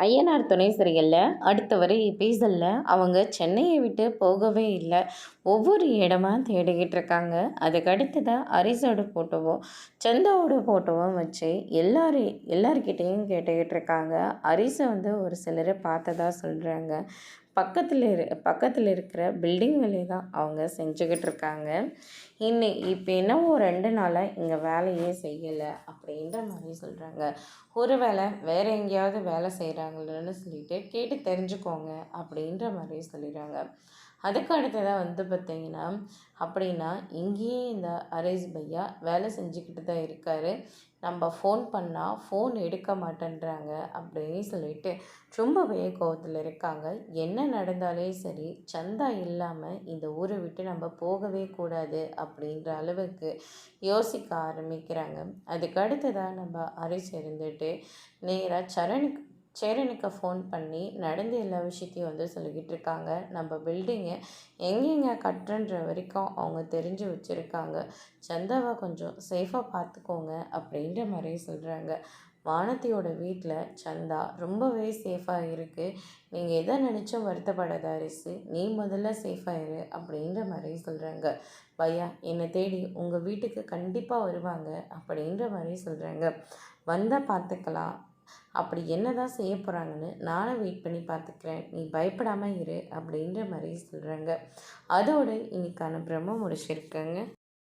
ஐயனார் துணை serialல அடுத்த வர எபிசோடில் அவங்க சென்னையை விட்டு போகவே இல்லை. ஒவ்வொரு இடமா தேடிக்கிட்டு இருக்காங்க. அதுக்கு அடுத்ததாக அரிசோட ஃபோட்டோவும் சந்தாவோட ஃபோட்டோவும் வச்சு எல்லார்கிட்டேயும் கேட்டுக்கிட்டு இருக்காங்க. அரிசை ஒரு சிலரை பார்த்ததா சொல்கிறாங்க. பக்கத்தில் இருக்கிற பில்டிங் வேலையை தான் அவங்க செஞ்சுக்கிட்டு இருக்காங்க. இப்போ என்னவோ 2 நாளாக இங்கே வேலையே செய்யலை அப்படின்ற மாதிரி சொல்கிறாங்க. ஒரு வேளை வேறு எங்கேயாவது வேலை செய்கிறாங்கன்னு சொல்லிட்டு கேட்டு தெரிஞ்சுக்கோங்க அப்படின்ற மாதிரி சொல்லிடுறாங்க. அதுக்கு அடுத்ததாக பார்த்திங்கன்னா அப்படின்னா இங்கேயே இந்த அரேஸ் பையா வேலை செஞ்சுக்கிட்டு தான் இருக்கார். நம்ம ஃபோன் பண்ணால் ஃபோன் எடுக்க மாட்டேன்றாங்க அப்படின்னு சொல்லிட்டு ரொம்பவே கோவத்தில் இருக்காங்க. என்ன நடந்தாலே சரி, சந்தா இல்லாமல் இந்த ஊரை விட்டு நம்ம போகவே கூடாது அப்படின்ற அளவுக்கு யோசிக்க ஆரம்பிக்கிறாங்க. அதுக்கு அடுத்ததாக நம்ம அரேஸ் இருந்துட்டு நேராக சேரனுக்கு ஃபோன் பண்ணி நடந்த எல்லா விஷயத்தையும் சொல்லிக்கிட்டு இருக்காங்க. நம்ம பில்டிங்கை எங்கெங்கே கட்டுறன்ற வரைக்கும் அவங்க தெரிஞ்சு வச்சுருக்காங்க. சந்தாவை கொஞ்சம் சேஃபாக பார்த்துக்கோங்க அப்படின்ற மாதிரி சொல்கிறாங்க. வானதியோட வீட்டில் சந்தா ரொம்பவே சேஃபாக இருக்குது. நீங்கள் எதை நினச்சும் வருத்தப்படாத அரிசி, நீ முதல்ல சேஃபாக இரு அப்படின்ற மாதிரி சொல்கிறாங்க. பையா என்னை தேடி உங்கள் வீட்டுக்கு கண்டிப்பாக வருவாங்க அப்படின்ற மாதிரி சொல்கிறாங்க. வந்தால் பார்த்துக்கலாம், அப்படி என்ன தான் செய்ய போகிறாங்கன்னு நானும் வெயிட் பண்ணி பார்த்துக்கிறேன், நீ பயப்படாமல் இரு அப்படின்ற மாதிரி சொல்கிறாங்க. அதோடு இன்னைக்கான பிரம்ம முடிச்சிருக்கேங்க.